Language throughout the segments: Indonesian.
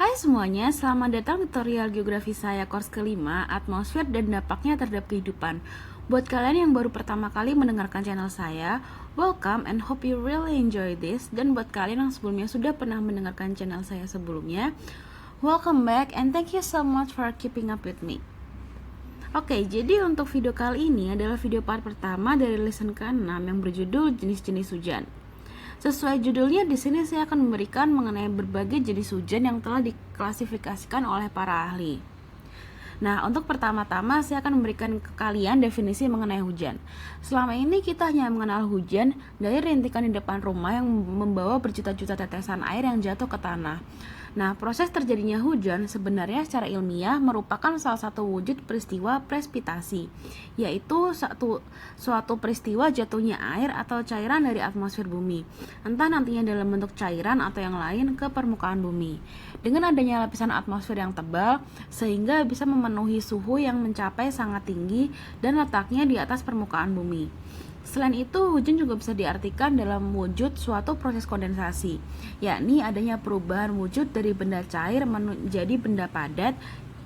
Hai semuanya, selamat datang di tutorial geografi saya course kelima, atmosfer dan dampaknya terhadap kehidupan. Buat kalian yang baru pertama kali mendengarkan channel saya, welcome and hope you really enjoy this. Dan buat kalian yang sebelumnya sudah pernah mendengarkan channel saya sebelumnya, welcome back and thank you so much for keeping up with me. Oke, jadi untuk video kali ini adalah video part pertama dari lesson ke-6 yang berjudul jenis-jenis hujan. Sesuai judulnya, di sini saya akan memberikan mengenai berbagai jenis hujan yang telah diklasifikasikan oleh para ahli. Nah, untuk pertama-tama saya akan memberikan ke kalian definisi mengenai hujan. Selama ini kita hanya mengenal hujan dari rintikan di depan rumah yang membawa berjuta-juta tetesan air yang jatuh ke tanah. Nah, proses terjadinya hujan sebenarnya secara ilmiah merupakan salah satu wujud peristiwa presipitasi, yaitu suatu peristiwa jatuhnya air atau cairan dari atmosfer bumi, entah nantinya dalam bentuk cairan atau yang lain ke permukaan bumi. Dengan adanya lapisan atmosfer yang tebal, sehingga bisa memenuhi suhu yang mencapai sangat tinggi dan letaknya di atas permukaan bumi. Selain itu, hujan juga bisa diartikan dalam wujud suatu proses kondensasi, yakni adanya perubahan wujud dari benda cair menjadi benda padat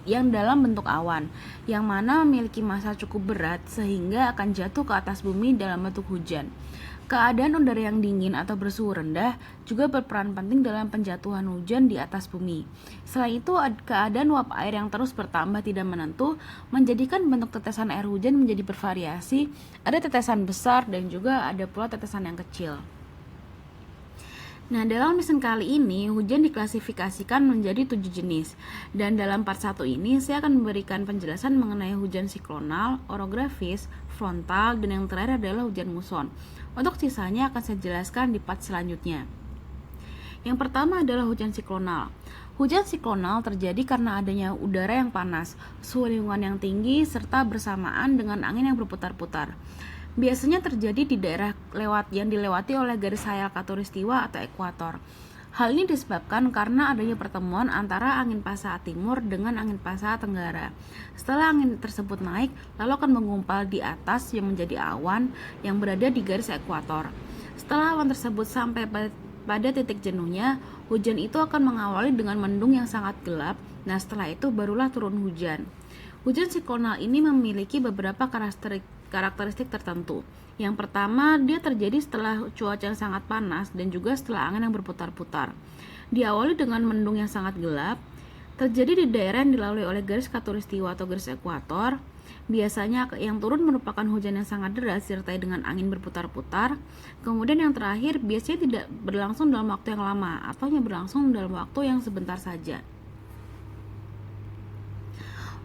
yang dalam bentuk awan, yang mana memiliki massa cukup berat sehingga akan jatuh ke atas bumi dalam bentuk hujan. Keadaan udara yang dingin atau bersuhu rendah juga berperan penting dalam penjatuhan hujan di atas bumi. Selain itu, keadaan uap air yang terus bertambah tidak menentu menjadikan bentuk tetesan air hujan menjadi bervariasi. Ada tetesan besar dan juga ada pula tetesan yang kecil. Nah, dalam lesson kali ini, hujan diklasifikasikan menjadi 7 jenis. Dan dalam part 1 ini, saya akan memberikan penjelasan mengenai hujan siklonal, orografis, frontal, dan yang terakhir adalah hujan muson. Untuk sisanya akan saya jelaskan di part selanjutnya. Yang pertama adalah hujan siklonal. Hujan siklonal terjadi karena adanya udara yang panas, suhu lingkungan yang tinggi, serta bersamaan dengan angin yang berputar-putar. Biasanya terjadi di daerah yang dilewati oleh garis hayal khatulistiwa atau ekuator. Hal ini disebabkan karena adanya pertemuan antara angin pasat timur dengan angin pasat tenggara. Setelah angin tersebut naik, lalu akan mengumpal di atas yang menjadi awan yang berada di garis ekuator. Setelah awan tersebut sampai pada titik jenuhnya, hujan itu akan mengawali dengan mendung yang sangat gelap. Nah, setelah itu barulah turun hujan. Hujan siklonal ini memiliki beberapa karakteristik tertentu. Yang pertama, dia terjadi setelah cuaca yang sangat panas dan juga setelah angin yang berputar-putar. Diawali dengan mendung yang sangat gelap, terjadi di daerah yang dilalui oleh garis khatulistiwa atau garis ekuator. Biasanya yang turun merupakan hujan yang sangat deras disertai dengan angin berputar-putar. Kemudian yang terakhir biasanya tidak berlangsung dalam waktu yang lama atau hanya berlangsung dalam waktu yang sebentar saja.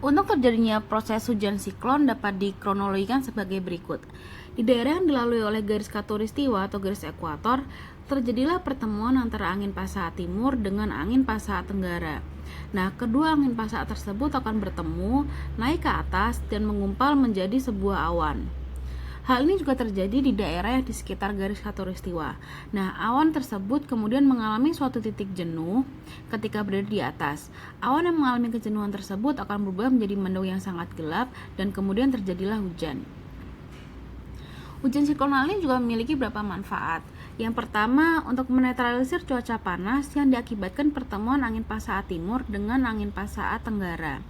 Untuk terjadinya proses hujan siklon dapat dikronologikan sebagai berikut. Di daerah yang dilalui oleh garis khatulistiwa atau garis ekuator, terjadilah pertemuan antara angin pasat timur dengan angin pasat tenggara. Nah, kedua angin pasat tersebut akan bertemu, naik ke atas, dan mengumpal menjadi sebuah awan. Hal ini juga terjadi di daerah di sekitar garis khatulistiwa. Nah, awan tersebut kemudian mengalami suatu titik jenuh ketika berada di atas. Awan yang mengalami kejenuhan tersebut akan berubah menjadi mendung yang sangat gelap dan kemudian terjadilah hujan. Hujan siklonal ini juga memiliki beberapa manfaat. Yang pertama, untuk menetralisir cuaca panas yang diakibatkan pertemuan angin pasat timur dengan angin pasat tenggara.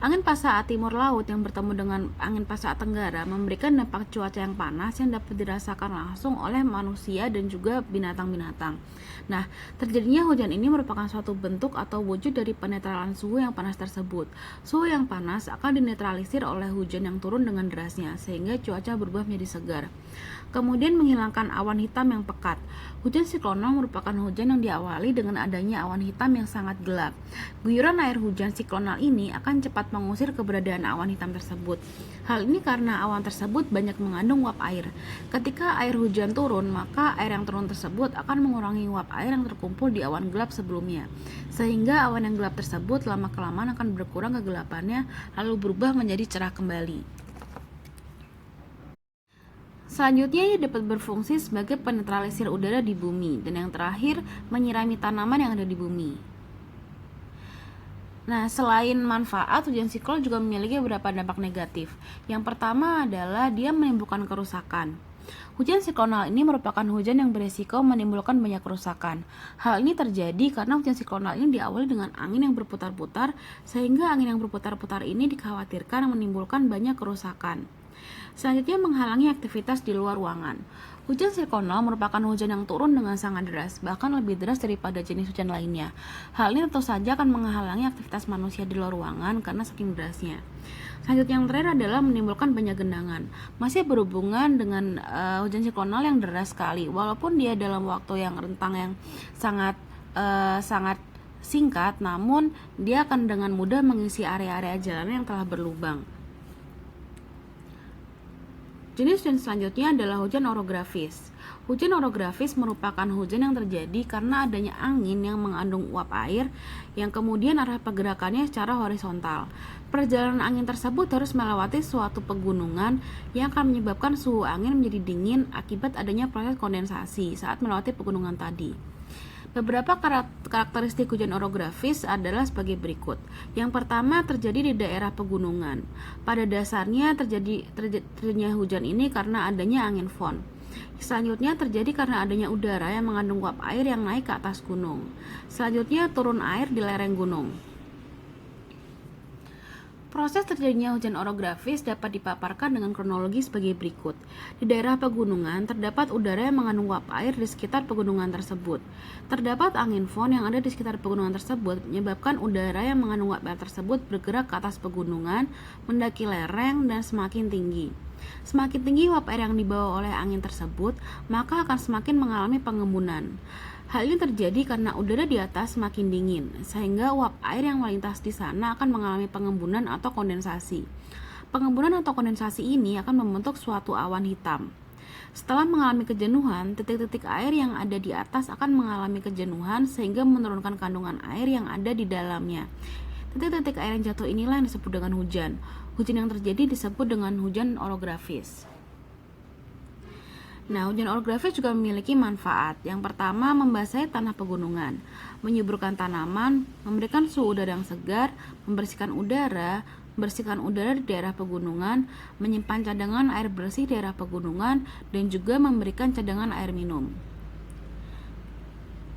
Angin pasat timur laut yang bertemu dengan angin pasat tenggara memberikan dampak cuaca yang panas yang dapat dirasakan langsung oleh manusia dan juga binatang-binatang. Nah, terjadinya hujan ini merupakan suatu bentuk atau wujud dari penetralan suhu yang panas tersebut. Suhu yang panas akan dinetralisir oleh hujan yang turun dengan derasnya, sehingga cuaca berubah menjadi segar. Kemudian menghilangkan awan hitam yang pekat. Hujan siklonal merupakan hujan yang diawali dengan adanya awan hitam yang sangat gelap. Guyuran air hujan siklonal ini akan cepat mengusir keberadaan awan hitam tersebut. Hal ini karena awan tersebut banyak mengandung uap air. Ketika air hujan turun, maka air yang turun tersebut akan mengurangi uap air yang terkumpul di awan gelap sebelumnya. Sehingga awan yang gelap tersebut lama-kelamaan akan berkurang kegelapannya lalu berubah menjadi cerah kembali. Selanjutnya, ia dapat berfungsi sebagai penetralisir udara di bumi, dan yang terakhir, menyirami tanaman yang ada di bumi. Nah, selain manfaat, hujan siklon juga memiliki beberapa dampak negatif. Yang pertama adalah dia menimbulkan kerusakan. Hujan siklonal ini merupakan hujan yang berisiko menimbulkan banyak kerusakan. Hal ini terjadi karena hujan siklonal ini diawali dengan angin yang berputar-putar, sehingga angin yang berputar-putar ini dikhawatirkan menimbulkan banyak kerusakan. Selanjutnya, menghalangi aktivitas di luar ruangan. Hujan siklonal merupakan hujan yang turun dengan sangat deras, bahkan lebih deras daripada jenis hujan lainnya. Hal ini tentu saja akan menghalangi aktivitas manusia di luar ruangan karena saking derasnya. Selanjutnya yang terakhir adalah menimbulkan banyak genangan. Masih berhubungan dengan hujan siklonal yang deras sekali, walaupun dia dalam waktu yang rentang yang sangat singkat, namun dia akan dengan mudah mengisi area-area jalan yang telah berlubang. Jenis hujan selanjutnya adalah hujan orografis. Hujan orografis merupakan hujan yang terjadi karena adanya angin yang mengandung uap air yang kemudian arah pergerakannya secara horizontal. Perjalanan angin tersebut harus melewati suatu pegunungan yang akan menyebabkan suhu angin menjadi dingin akibat adanya proses kondensasi saat melewati pegunungan tadi. Beberapa karakteristik hujan orografis adalah sebagai berikut. Yang pertama, terjadi di daerah pegunungan. Pada dasarnya terjadinya hujan ini karena adanya angin fon. Selanjutnya terjadi karena adanya udara yang mengandung uap air yang naik ke atas gunung. Selanjutnya turun air di lereng gunung. Proses terjadinya hujan orografis dapat dipaparkan dengan kronologi sebagai berikut. Di daerah pegunungan, terdapat udara yang mengandung uap air di sekitar pegunungan tersebut. Terdapat angin fon yang ada di sekitar pegunungan tersebut, menyebabkan udara yang mengandung uap air tersebut bergerak ke atas pegunungan, mendaki lereng, dan semakin tinggi. Semakin tinggi uap air yang dibawa oleh angin tersebut, maka akan semakin mengalami pengembunan. Hal ini terjadi karena udara di atas semakin dingin, sehingga uap air yang melintas di sana akan mengalami pengembunan atau kondensasi. Pengembunan atau kondensasi ini akan membentuk suatu awan hitam. Setelah mengalami kejenuhan, titik-titik air yang ada di atas akan mengalami kejenuhan sehingga menurunkan kandungan air yang ada di dalamnya. Titik-titik air yang jatuh inilah yang disebut dengan hujan. Hujan yang terjadi disebut dengan hujan orografis. Nah, hujan orografis juga memiliki manfaat. Yang pertama, membasahi tanah pegunungan, menyuburkan tanaman, memberikan suhu udara yang segar, membersihkan udara di daerah pegunungan, menyimpan cadangan air bersih di daerah pegunungan, dan juga memberikan cadangan air minum.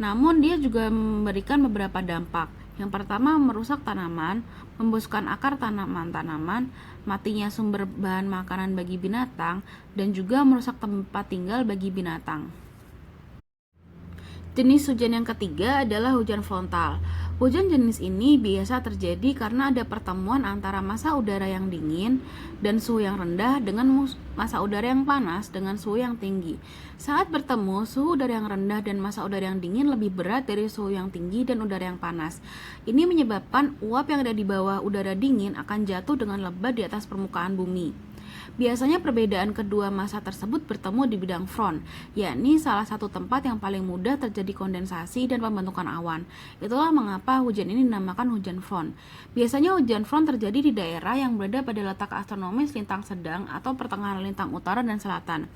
Namun, dia juga memberikan beberapa dampak. Yang pertama, merusak tanaman, membusukkan akar tanaman-tanaman, matinya sumber bahan makanan bagi binatang, dan juga merusak tempat tinggal bagi binatang. Jenis hujan yang ketiga adalah hujan frontal. Hujan jenis ini biasa terjadi karena ada pertemuan antara massa udara yang dingin dan suhu yang rendah dengan massa udara yang panas dengan suhu yang tinggi. Saat bertemu, suhu udara yang rendah dan massa udara yang dingin lebih berat dari suhu yang tinggi dan udara yang panas. Ini menyebabkan uap yang ada di bawah udara dingin akan jatuh dengan lebat di atas permukaan bumi. Biasanya perbedaan kedua massa tersebut bertemu di bidang front, yakni salah satu tempat yang paling mudah terjadi kondensasi dan pembentukan awan. Itulah mengapa hujan ini dinamakan hujan front. Biasanya hujan front terjadi di daerah yang berada pada letak astronomis lintang sedang atau pertengahan lintang utara dan selatan.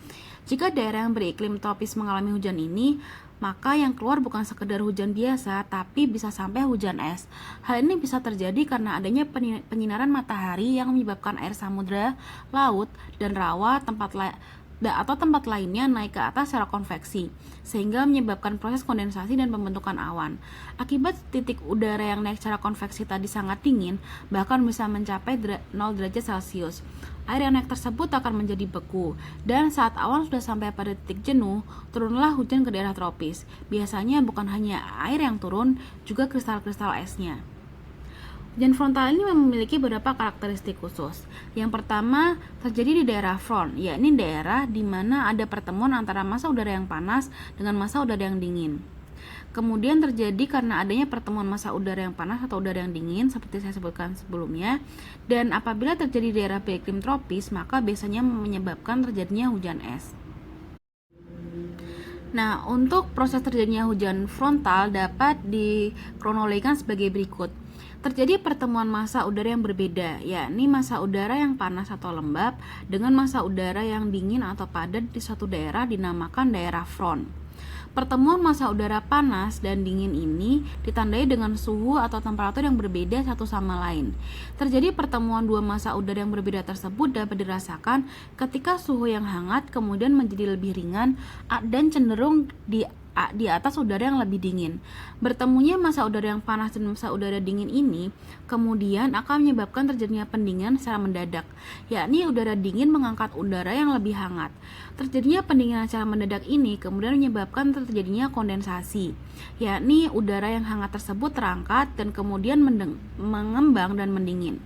Jika daerah yang beriklim tropis mengalami hujan ini, maka yang keluar bukan sekedar hujan biasa, tapi bisa sampai hujan es. Hal ini bisa terjadi karena adanya penyinaran matahari yang menyebabkan air samudra, laut, dan rawa atau tempat lainnya naik ke atas secara konveksi, sehingga menyebabkan proses kondensasi dan pembentukan awan. Akibat titik udara yang naik secara konveksi tadi sangat dingin, bahkan bisa mencapai 0 derajat Celcius. Air yang naik tersebut akan menjadi beku, dan saat awan sudah sampai pada titik jenuh, turunlah hujan ke daerah tropis. Biasanya bukan hanya air yang turun, juga kristal-kristal esnya. Hujan frontal ini memiliki beberapa karakteristik khusus. Yang pertama, terjadi di daerah front, yakni daerah di mana ada pertemuan antara massa udara yang panas dengan massa udara yang dingin. Kemudian terjadi karena adanya pertemuan massa udara yang panas atau udara yang dingin seperti saya sebutkan sebelumnya. Dan apabila terjadi di daerah beriklim tropis, maka biasanya menyebabkan terjadinya hujan es. Nah, untuk proses terjadinya hujan frontal dapat dikronologikan sebagai berikut. Terjadi pertemuan massa udara yang berbeda, yakni massa udara yang panas atau lembab dengan massa udara yang dingin atau padat di suatu daerah dinamakan daerah front. Pertemuan massa udara panas dan dingin ini ditandai dengan suhu atau temperatur yang berbeda satu sama lain. Terjadi pertemuan dua massa udara yang berbeda tersebut dapat dirasakan ketika suhu yang hangat kemudian menjadi lebih ringan dan cenderung di atas udara yang lebih dingin. Bertemunya massa udara yang panas dan massa udara dingin ini kemudian akan menyebabkan terjadinya pendinginan secara mendadak, yakni udara dingin mengangkat udara yang lebih hangat. Terjadinya pendinginan secara mendadak ini kemudian menyebabkan terjadinya kondensasi, yakni udara yang hangat tersebut terangkat dan kemudian mengembang dan mendingin.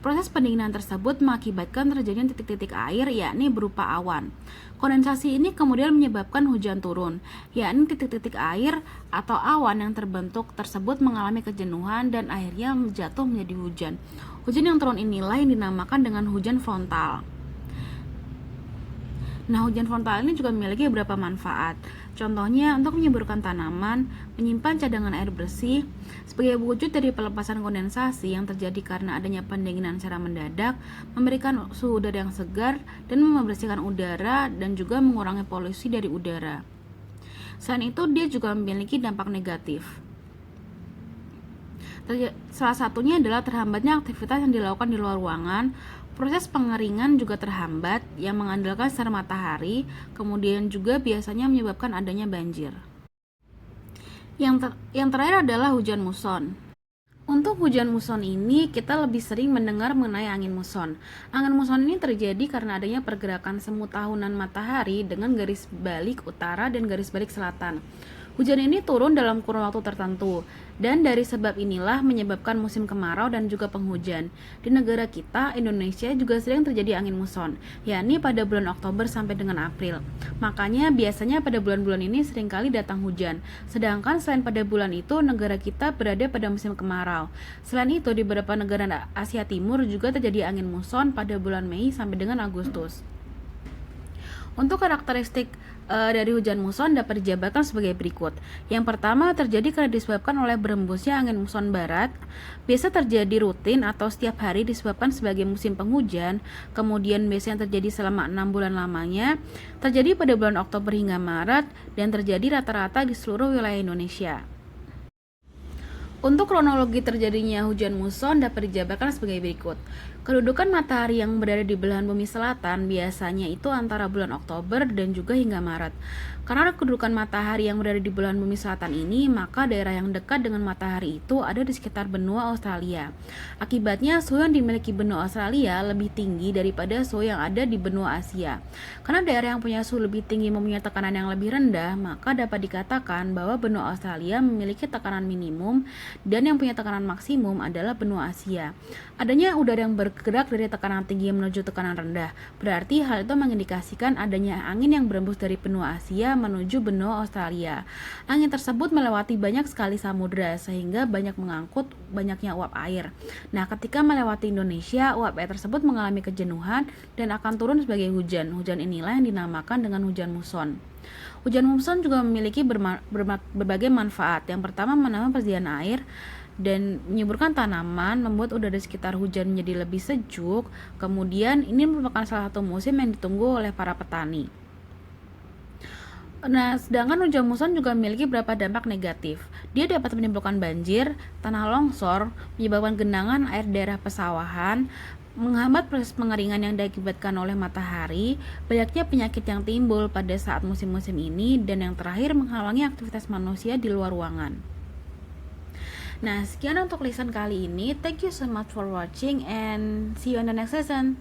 Proses pendinginan tersebut mengakibatkan terjadinya titik-titik air, yakni berupa awan. Kondensasi ini kemudian menyebabkan hujan turun, yakni titik-titik air atau awan yang terbentuk tersebut mengalami kejenuhan dan akhirnya jatuh menjadi hujan. Hujan yang turun inilah yang dinamakan dengan hujan frontal. Nah, hujan frontal ini juga memiliki beberapa manfaat. Contohnya untuk menyuburkan tanaman, menyimpan cadangan air bersih, sebagai wujud dari pelepasan kondensasi yang terjadi karena adanya pendinginan secara mendadak, memberikan suhu udara yang segar, dan membersihkan udara dan juga mengurangi polusi dari udara. Selain itu, dia juga memiliki dampak negatif. Salah satunya adalah terhambatnya aktivitas yang dilakukan di luar ruangan. Proses pengeringan juga terhambat yang mengandalkan sinar matahari, kemudian juga biasanya menyebabkan adanya banjir. Yang terakhir adalah hujan muson. Untuk hujan muson ini, kita lebih sering mendengar mengenai angin muson. Angin muson ini terjadi karena adanya pergerakan semu tahunan matahari dengan garis balik utara dan garis balik selatan. Hujan ini turun dalam kurun waktu tertentu, dan dari sebab inilah menyebabkan musim kemarau dan juga penghujan. Di negara kita, Indonesia, juga sering terjadi angin muson, yakni pada bulan Oktober sampai dengan April. Makanya biasanya pada bulan-bulan ini seringkali datang hujan. Sedangkan selain pada bulan itu, negara kita berada pada musim kemarau. Selain itu, di beberapa negara Asia Timur juga terjadi angin muson pada bulan Mei sampai dengan Agustus. Untuk karakteristik dari hujan muson dapat dijabarkan sebagai berikut. Yang pertama, terjadi karena disebabkan oleh berembusnya angin muson barat. Biasa terjadi rutin atau setiap hari disebabkan sebagai musim penghujan. Kemudian biasanya terjadi selama 6 bulan lamanya. Terjadi pada bulan Oktober hingga Maret dan terjadi rata-rata di seluruh wilayah Indonesia. Untuk kronologi terjadinya hujan muson dapat dijabarkan sebagai berikut. Kedudukan matahari yang berada di belahan bumi selatan biasanya itu antara bulan Oktober dan juga hingga Maret. Karena kedudukan matahari yang berada di belahan bumi selatan ini, maka daerah yang dekat dengan matahari itu ada di sekitar benua Australia. Akibatnya, suhu yang dimiliki benua Australia lebih tinggi daripada suhu yang ada di benua Asia. Karena daerah yang punya suhu lebih tinggi mempunyai tekanan yang lebih rendah, maka dapat dikatakan bahwa benua Australia memiliki tekanan minimum dan yang punya tekanan maksimum adalah benua Asia. Adanya udara yang bergerak dari tekanan tinggi menuju tekanan rendah, berarti hal itu mengindikasikan adanya angin yang berembus dari benua Asia menuju benua Australia. Angin tersebut melewati banyak sekali samudra sehingga banyak mengangkut banyaknya uap air. Nah, ketika melewati Indonesia, uap air tersebut mengalami kejenuhan dan akan turun sebagai hujan. Hujan inilah yang dinamakan dengan hujan muson. Hujan muson juga memiliki berbagai manfaat. Yang pertama, menambah persediaan air dan menyuburkan tanaman, membuat udara di sekitar hujan menjadi lebih sejuk. Kemudian ini merupakan salah satu musim yang ditunggu oleh para petani. Nah, sedangkan hujan muson juga memiliki beberapa dampak negatif. Dia dapat menimbulkan banjir, tanah longsor, menyebabkan genangan air daerah pesawahan, menghambat proses pengeringan yang diakibatkan oleh matahari, banyaknya penyakit yang timbul pada saat musim-musim ini, dan yang terakhir menghalangi aktivitas manusia di luar ruangan. Nah, sekian untuk lesson kali ini. Thank you so much for watching and see you on the next lesson.